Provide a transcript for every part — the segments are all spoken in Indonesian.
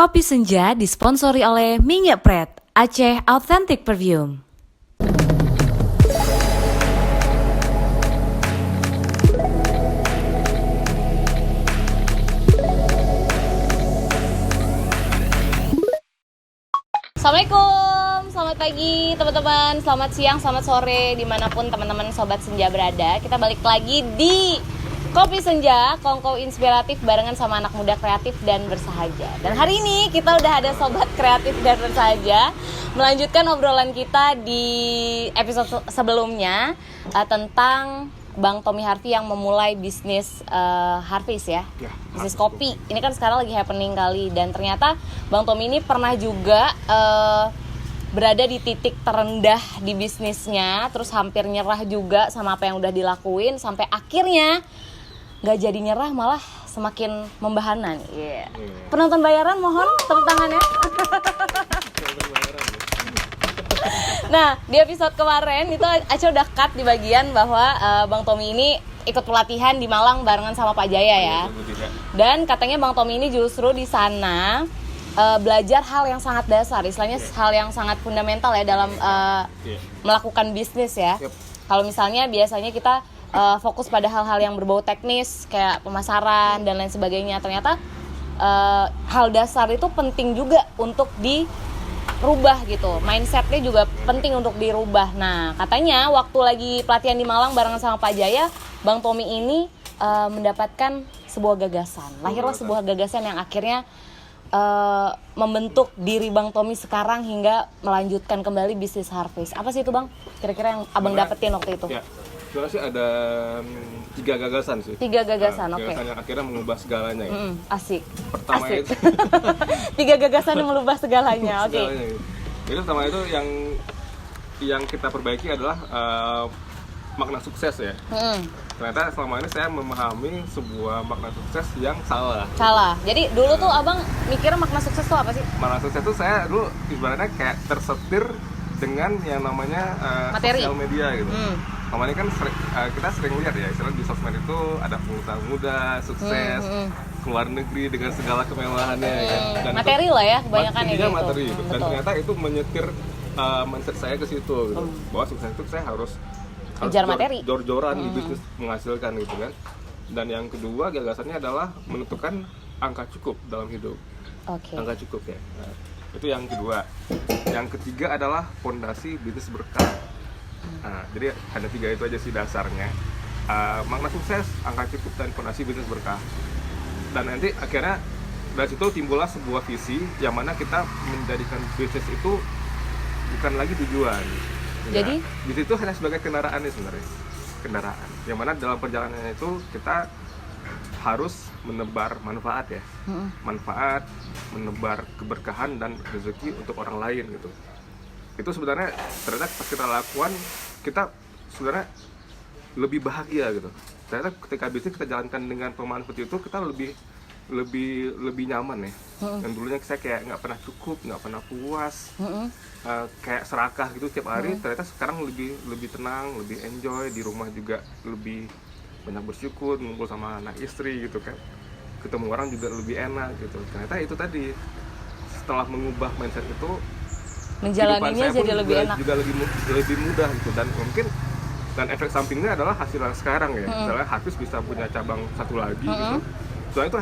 Kopi Senja disponsori oleh Minyak Pret, Aceh Authentic Perfume. Assalamualaikum, selamat pagi teman-teman, selamat siang, selamat sore, dimanapun teman-teman Sobat Senja berada. Kita balik lagi di Kopi Senja, kongko inspiratif barengan sama anak muda kreatif dan bersahaja. Dan hari ini kita udah ada Sobat kreatif dan bersahaja melanjutkan obrolan kita di episode sebelumnya tentang Bang Tommy Harvey yang memulai bisnis Harvey's ya, bisnis kopi. Ini kan sekarang lagi happening kali. Dan ternyata Bang Tommy ini pernah juga berada di titik terendah di bisnisnya, terus hampir nyerah juga sama apa yang udah dilakuin, sampai akhirnya gak jadi nyerah, malah semakin membahana. Penonton bayaran mohon tepuk tangannya. Nah, di episode kemarin itu Aca udah cut di bagian bahwa Bang Tommy ini ikut pelatihan di Malang barengan sama Pak Jaya ya. Dan katanya Bang Tommy ini justru di sana belajar hal yang sangat dasar, istilahnya hal yang sangat fundamental ya dalam melakukan bisnis ya. Kalau misalnya biasanya kita fokus pada hal-hal yang berbau teknis kayak pemasaran dan lain sebagainya, ternyata hal dasar itu penting juga untuk dirubah gitu. Mindsetnya juga penting untuk dirubah. Nah, katanya waktu lagi pelatihan di Malang barengan sama Pak Jaya, Bang Tommy ini mendapatkan sebuah gagasan. Lahirlah sebuah gagasan yang akhirnya membentuk diri Bang Tommy sekarang hingga melanjutkan kembali bisnis Harvey's. Apa sih itu Bang? Kira-kira yang Abang dapetin waktu itu? Ya, sebenarnya sih ada 3 gagasan sih. 3 gagasan, oke. Gagasan yang akhirnya mengubah segalanya ya. Asik. Pertama Asik. itu 3 gagasan yang merubah segalanya, oke. segalanya, gitu. Jadi pertama itu yang kita perbaiki adalah makna sukses ya. Ternyata selama ini saya memahami sebuah makna sukses yang salah. Salah. Jadi dulu tuh Abang mikir makna sukses tuh apa sih? Makna sukses itu saya dulu ibaratnya kayak tersetir dengan yang namanya Materi. sosial media gitu. Selama ini kan kita sering lihat ya, istilah di sosmed itu ada pengusaha muda, sukses, keluar negeri dengan segala kemewahannya kan. Dan materi itu, lah ya kebanyakan ya gitu. materi gitu. Dan Betul. ternyata itu menyetir mindset saya ke situ gitu. Bahwa sukses itu saya harus kejar materi, jor-joran di bisnis menghasilkan gitu kan. Dan yang kedua gagasannya adalah menentukan angka cukup dalam hidup. Oke. Angka cukup ya. Nah, itu yang kedua. Yang ketiga adalah fondasi bisnis berkah. Nah, jadi ada 3 itu aja sih dasarnya. Makna sukses, angka cukup, dan fondasi bisnis berkah. Dan nanti akhirnya dari situ timbullah sebuah visi yang mana kita menjadikan bisnis itu bukan lagi tujuan. Jadi bisnis itu hanya sebagai kendaraan sebenarnya. Kendaraan. Yang mana dalam perjalanannya itu kita harus menebar manfaat ya. Manfaat, menebar keberkahan dan rezeki untuk orang lain gitu. Itu sebenarnya ternyata pas kita lakukan, kita sebenarnya lebih bahagia gitu. Ternyata ketika bisnis kita jalankan dengan pemahaman seperti itu, kita lebih nyaman ya. Yang dulunya saya kayak nggak pernah cukup, nggak pernah puas, kayak serakah gitu setiap hari. Ternyata sekarang lebih tenang, lebih enjoy di rumah, juga lebih banyak bersyukur, ngumpul sama anak istri gitu kan, ketemu orang juga lebih enak gitu. Ternyata itu tadi, setelah mengubah mindset itu, menjalaninya jadi lebih enak, juga lebih mudah gitu. Dan mungkin efek sampingnya adalah hasil yang sekarang ya. Misalnya Harvey's bisa punya cabang satu lagi gitu. Soalnya itu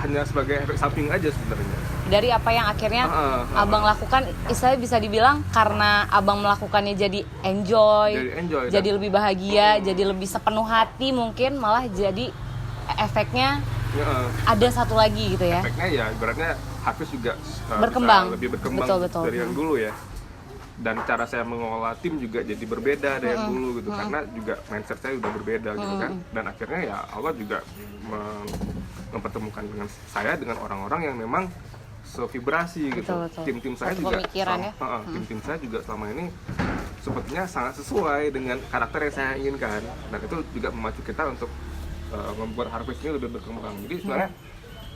hanya sebagai efek samping aja sebenarnya dari apa yang akhirnya Abang lakukan. Istilahnya bisa dibilang karena Abang melakukannya jadi enjoy jadi lebih bahagia, jadi lebih sepenuh hati, mungkin malah jadi efeknya ada satu lagi gitu ya. Efeknya ya ibaratnya Harvey's juga berkembang. lebih berkembang Betul. dari yang dulu ya. Dan cara saya mengelola tim juga jadi berbeda dari yang dulu gitu, karena juga mindset saya udah berbeda gitu kan. Dan akhirnya ya Allah juga mempertemukan dengan saya dengan orang-orang yang memang sevibrasi gitu. Tim-tim saya juga tim-tim saya juga selama ini sepertinya sangat sesuai dengan karakter yang saya inginkan, dan itu juga memacu kita untuk membuat Harvey's ini lebih berkembang. Jadi sebenarnya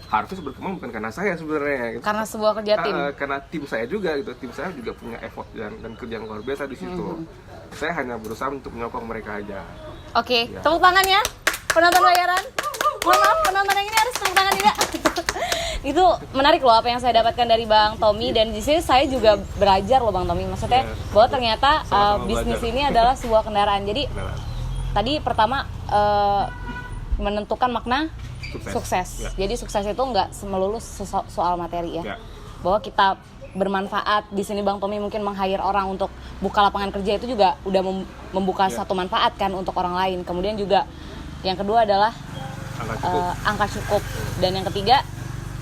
Harvey's berkembang bukan karena saya sebenarnya gitu. Karena sebuah kerja tim. Karena tim saya juga gitu. Tim saya juga punya effort dan kerja yang luar biasa di situ. Saya hanya berusaha untuk menyokong mereka aja. Oke, tepuk tangan ya penonton bayaran. Mohon maaf, penonton yang ini harus tepuk tangan juga. Itu menarik loh apa yang saya dapatkan dari Bang Tommy, dan di sini saya juga belajar loh Bang Tommy. Maksudnya bahwa ternyata Sama-sama bisnis belajar. ini adalah sebuah kendaraan. Jadi Kendaraan. tadi pertama menentukan makna sukses. Ya. Jadi sukses itu nggak melulu soal materi ya. Ya. Bahwa kita bermanfaat. Di sini Bang Tommy mungkin meng-hire orang untuk buka lapangan kerja, itu juga udah membuka satu manfaat kan untuk orang lain. Kemudian juga yang kedua adalah angka cukup. Dan yang ketiga,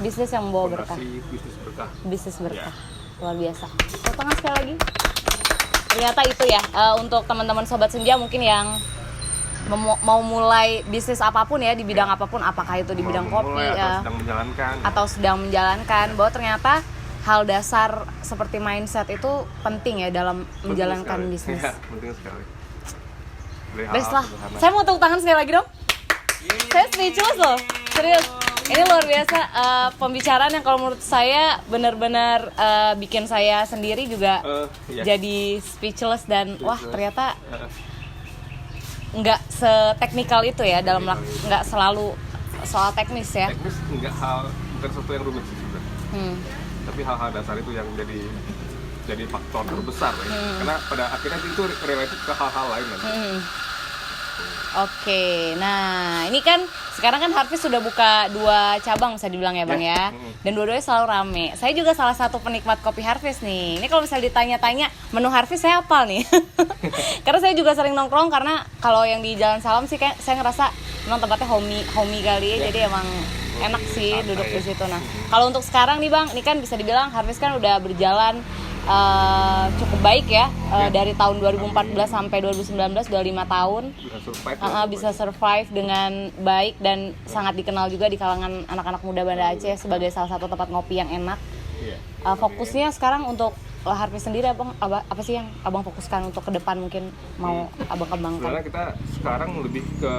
bisnis yang membawa berkah. Fondasi bisnis berkah. Bisnis berkah. Luar biasa. Tepuk tangan sekali lagi. Ternyata itu ya, untuk teman-teman Sobat Senja mungkin yang mau mulai bisnis apapun ya, di bidang apapun, apakah itu di bidang kopi ya, atau sedang menjalankan, bahwa ternyata hal dasar seperti mindset itu penting ya dalam menjalankan bisnis. Ya, penting sekali. Best lah. Saya mau tepuk tangan sekali lagi dong. Saya speechless loh, serius. Ini luar biasa, pembicaraan yang kalau menurut saya benar-benar bikin saya sendiri juga jadi speechless, dan wah ternyata nggak seteknikal itu ya, dalam nggak selalu soal teknis ya. Teknis bukan sesuatu yang rumit sih sebenarnya. Tapi hal-hal dasar itu yang jadi faktor terbesar ya. Karena pada akhirnya itu related ke hal-hal lain nanti. Oke, nah ini kan sekarang kan Harvest sudah buka 2 cabang bisa dibilang ya Bang ya. Dan dua-duanya selalu rame. Saya juga salah satu penikmat kopi Harvest nih. Ini kalau misalnya ditanya-tanya menu Harvest saya hafal nih. Karena saya juga sering nongkrong, karena kalau yang di Jalan Salam sih kayak saya ngerasa memang tempatnya homey kali ya. Jadi emang enak sih duduk di situ. Nah, kalau untuk sekarang nih Bang, ini kan bisa dibilang Harvest kan udah berjalan cukup baik ya, dari tahun 2014 sampai 2019, udah 5 tahun bisa survive dengan baik, dan sangat dikenal juga di kalangan anak-anak muda Banda Aceh sebagai salah satu tempat ngopi yang enak. Fokusnya sekarang untuk Harvest sendiri apa sih yang Abang fokuskan untuk ke depan, mungkin mau Abang kembangkan? Sebenarnya kita sekarang lebih ke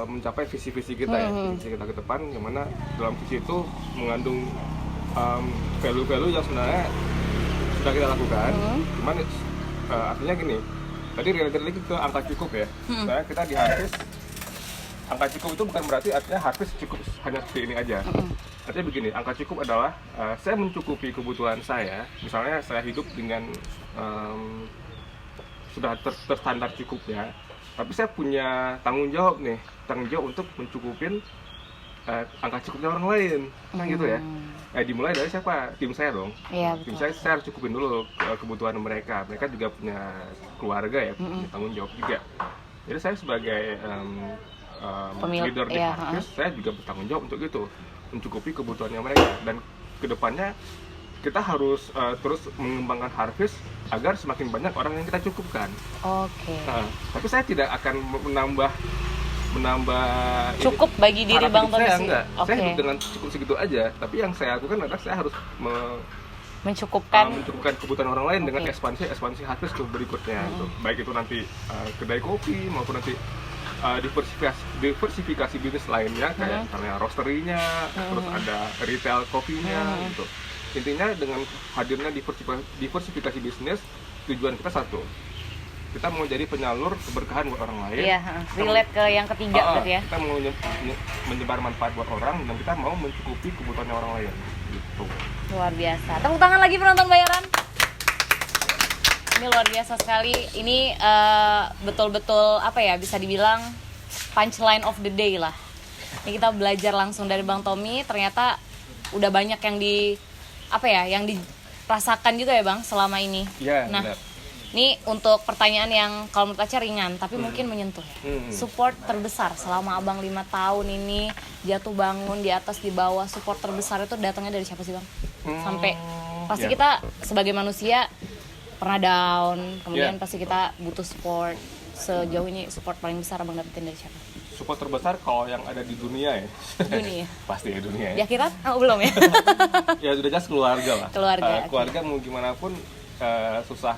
mencapai visi-visi kita ya, visi kita ke depan, yang mana dalam visi itu mengandung value-value yang sebenarnya sudah kita lakukan. Cuman artinya gini, tadi related lagi ke angka cukup ya. Sebenarnya kita di Harvest, angka cukup itu bukan berarti artinya Harvest cukup hanya seperti ini aja. Artinya begini, angka cukup adalah saya mencukupi kebutuhan saya. Misalnya saya hidup dengan sudah terstandar cukupnya, tapi saya punya tanggung jawab untuk mencukupin angka cukupnya orang lain, kan gitu ya. Dimulai dari siapa? Tim saya dong. Iya, tim saya harus cukupin dulu kebutuhan mereka. Mereka juga punya keluarga ya, punya tanggung jawab juga. Jadi saya sebagai leader di Harvest, saya juga bertanggung jawab untuk itu, mencukupi kebutuhannya mereka. Dan kedepannya kita harus terus mengembangkan Harvest agar semakin banyak orang yang kita cukupkan. Tapi saya tidak akan menambah cukup ini, bagi diri Bang Tommy sih. Saya hidup dengan cukup segitu aja. Tapi yang saya lakukan adalah saya harus mencukupkan kebutuhan orang lain dengan ekspansi Harvest ke berikutnya. Baik itu nanti kedai kopi maupun nanti diversifikasi bisnis lainnya, kayak misalnya roasterinya, terus ada retail kopinya gitu. Intinya dengan hadirnya diversifikasi bisnis, tujuan kita satu, kita mau jadi penyalur keberkahan buat orang lain. Relate ke yang ketiga berarti ya. Kita mau menyebar manfaat buat orang, dan kita mau mencukupi kebutuhannya orang lain gitu. Luar biasa. Tepuk tangan lagi penonton bayaran. Ini luar biasa sekali. Ini betul-betul apa ya, bisa dibilang punchline of the day lah. Ini kita belajar langsung dari Bang Tommy. Ternyata udah banyak yang dirasakan juga ya Bang selama ini. Nah, ini untuk pertanyaan yang kalau menurut Aceh ringan, tapi mungkin menyentuh ya. Support terbesar selama Abang 5 tahun ini jatuh bangun, di atas di bawah, support terbesar itu datangnya dari siapa sih Bang? Sampai pasti kita sebagai manusia pernah down, kemudian pasti kita butuh support. Sejauh ini support paling besar Abang dapetin dari siapa? Support terbesar kalau yang ada di dunia ya. Dunia. Pasti ya dunia ya. Ya kita belum ya. Ya sudah jelas keluarga lah. Keluarga mau gimana pun susah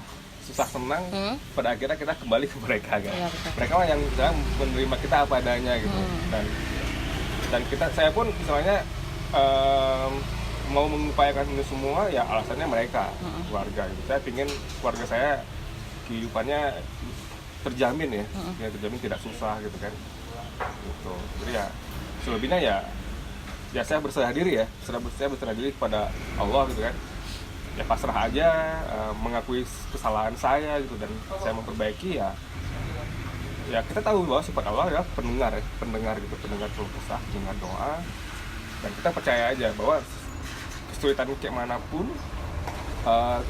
senang, pada akhirnya kita kembali ke mereka kan. Mereka lah yang bisa menerima kita apa adanya gitu. Dan saya pun misalnya mau mengupayakan ini semua ya alasannya mereka, keluarga gitu. Saya pingin keluarga saya kehidupannya terjamin ya, terjamin tidak susah gitu kan. Gitu. Jadi ya selebihnya ya ya saya berserah diri ya, saya berserah diri kepada Allah gitu kan. Ya pasrah aja, mengakui kesalahan saya gitu, dan saya memperbaiki ya. Ya kita tahu bahwa sifat Allah adalah pendengar ya, pendengar keluh kesah, pendengar doa, dan kita percaya aja bahwa kesulitan kayak manapun,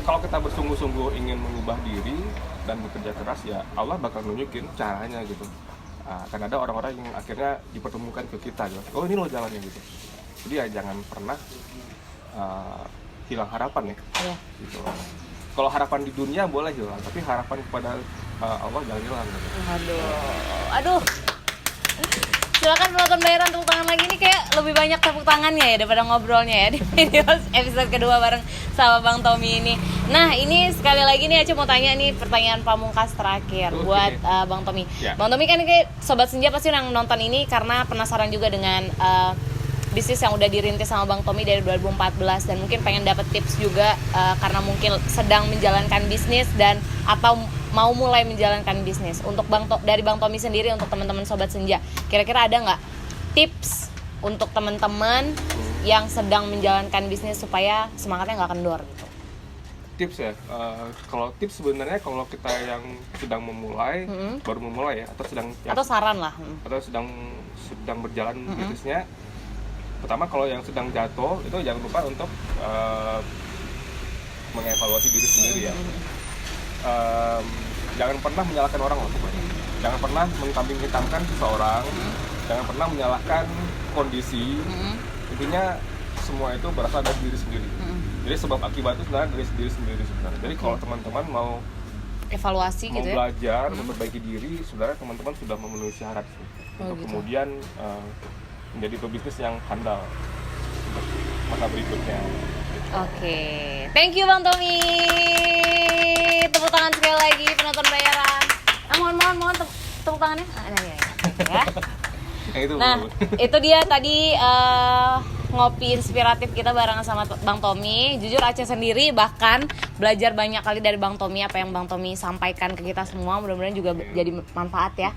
kalau kita bersungguh-sungguh ingin mengubah diri dan bekerja keras, ya Allah bakal nunjukin caranya gitu. Akan ada orang-orang yang akhirnya dipertemukan ke kita gitu. Oh ini loh jalannya gitu. Jadi ya jangan pernah hilang harapan ya. Gitu. Kalau harapan di dunia boleh hilang, tapi harapan kepada Allah jangan hilang gitu. Aduh. Silakan penonton bayaran tepuk tangan lagi, ini kayak lebih banyak tepuk tangannya ya daripada ngobrolnya ya di video episode kedua bareng sama Bang Tommy ini. Nah, ini sekali lagi nih Aca mau tanya nih pertanyaan pamungkas terakhir buat Bang Tommy. Ya. Bang Tommy kan kayak Sobat Senja pasti yang nonton ini karena penasaran juga dengan bisnis yang udah dirintis sama Bang Tommy dari 2014, dan mungkin pengen dapat tips juga karena mungkin sedang menjalankan bisnis dan atau mau mulai menjalankan bisnis. Untuk dari Bang Tommy sendiri, untuk teman-teman Sobat Senja, kira-kira ada nggak tips untuk teman-teman yang sedang menjalankan bisnis supaya semangatnya nggak kendor gitu? Tips ya, kalau tips sebenarnya kalau kita yang sedang memulai, baru memulai ya, atau Saran lah. Atau sedang berjalan bisnisnya. Pertama, kalau yang sedang jatuh itu jangan lupa untuk mengevaluasi diri sendiri ya. Jangan pernah menyalahkan orang loh pokoknya. Jangan pernah mengkambing hitamkan seseorang. Jangan pernah menyalahkan kondisi. Intinya semua itu berasal dari diri sendiri. Jadi sebab akibat itu sebenarnya dari diri sendiri sebenarnya. Jadi kalau teman-teman mau evaluasi mau gitu ya. belajar, memperbaiki diri, sebenarnya teman-teman sudah memenuhi syarat untuk gitu. kemudian menjadi pebisnis yang handal untuk masa berikutnya. Oke, thank you Bang Tommy. Tepuk tangan sekali lagi penonton bayaran. Mohon tepuk tangannya. Ya. Nah, itu dia tadi ngopi inspiratif kita barengan sama Bang Tommy. Jujur Aca sendiri bahkan belajar banyak kali dari Bang Tommy, apa yang Bang Tommy sampaikan ke kita semua. Mudah-mudahan juga jadi manfaat ya.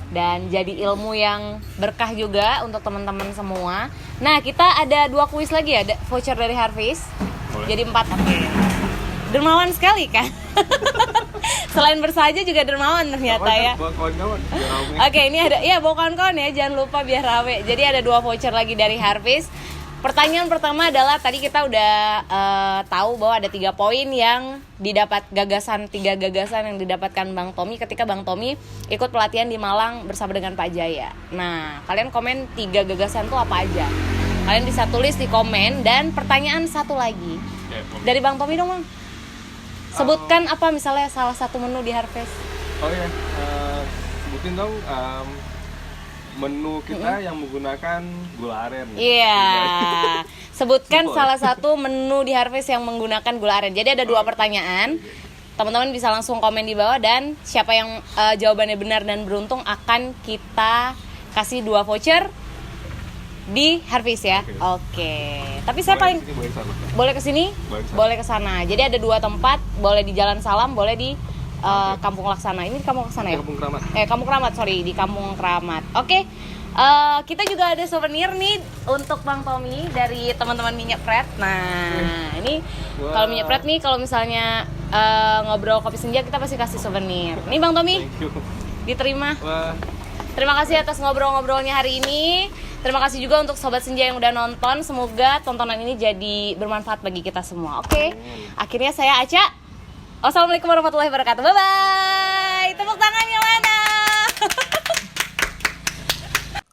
Dan jadi ilmu yang berkah juga untuk teman-teman semua. Nah, kita ada 2 kuis lagi ya, ada voucher dari Harvest. Boleh. Jadi 4. Dermawan sekali kan? Selain bersahaja juga dermawan ternyata ya. Bawa kawan-kawan. Oke, ini ada ya bawa kawan-kawan ya, jangan lupa biar rame. Jadi ada 2 voucher lagi dari Harvest. Pertanyaan pertama adalah tadi kita udah tahu bahwa ada 3 poin yang didapat 3 gagasan yang didapatkan Bang Tommy ketika Bang Tommy ikut pelatihan di Malang bersama dengan Pak Jaya. Nah, kalian komen 3 gagasan tuh apa aja? Kalian bisa tulis di komen. Dan pertanyaan satu lagi dari Bang Tommy dong Bang. Sebutkan apa misalnya salah satu menu di Harvest. Oh iya, sebutin dong menu kita yang menggunakan gula aren. Iya. Sebutkan Simple. salah satu menu di Harvest yang menggunakan gula aren. Jadi ada 2 pertanyaan. Teman-teman bisa langsung komen di bawah, dan siapa yang jawabannya benar dan beruntung akan kita kasih 2 voucher di Harvest ya. Oke. Tapi saya paling boleh ke sini, boleh ke sana. Jadi ada 2 tempat, boleh di Jalan Salam, boleh di Kampung Laksana. Ini Kampung Laksana ya? Kampung Keramat. Kampung Keramat, sorry, di Kampung Keramat. Oke. Kita juga ada souvenir nih untuk Bang Tommy dari teman-teman Minyak Pret. Nah, ini kalau Minyak Pret nih, kalau misalnya ngobrol kopi senja, kita pasti kasih souvenir. Nih Bang Tommy, diterima. Wah. Terima kasih atas ngobrol-ngobrolnya hari ini. Terima kasih juga untuk Sobat Senja yang udah nonton. Semoga tontonan ini jadi bermanfaat bagi kita semua. Oke. Akhirnya saya Aca. Wassalamualaikum warahmatullahi wabarakatuh. Bye-bye. Tepuk tangannya mana?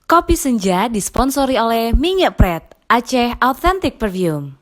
Kopi Senja disponsori oleh Minyak Pret, Aceh Authentic Perfume.